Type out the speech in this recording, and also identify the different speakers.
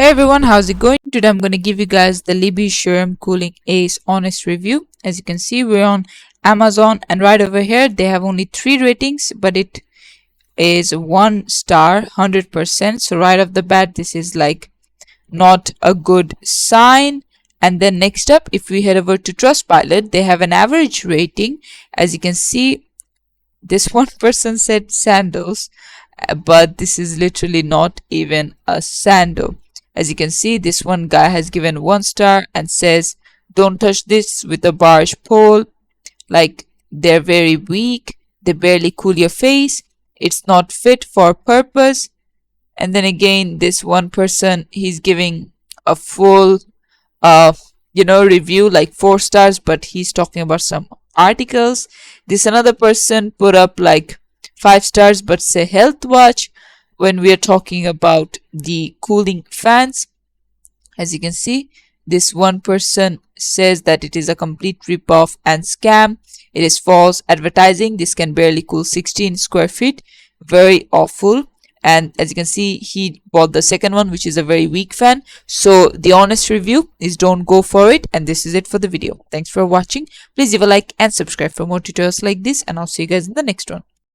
Speaker 1: Hey everyone, how's it going? Today I'm going to give you guys the Libiyi Shirem Cooling Ace honest review. As you can see, we're on Amazon, and right over here they have only 3 ratings, but it is 1 star 100%. So right off the bat, this is like not a good sign. And then next up, if we head over to Trustpilot, they have an average rating. As you can see, this one person said sandals, but this is literally not even a sandal. As you can see, this one guy has given 1 star and says, don't touch this with a barge pole. Like, they're very weak, they barely cool your face, it's not fit for purpose. And then again, this one person, he's giving a full review, like 4 stars, but he's talking about some articles. This another person put up like 5 stars but say health watch when we are talking about the cooling fans. As you can see, this one person says that it is a complete ripoff and scam. It is false advertising. This can barely cool 16 square feet. Very awful. And as you can see, he bought the second one, which is a very weak fan. So the honest review is don't go for it. And this is it for the video. Thanks for watching. Please leave a like and subscribe for more tutorials like this, and I'll see you guys in the next one.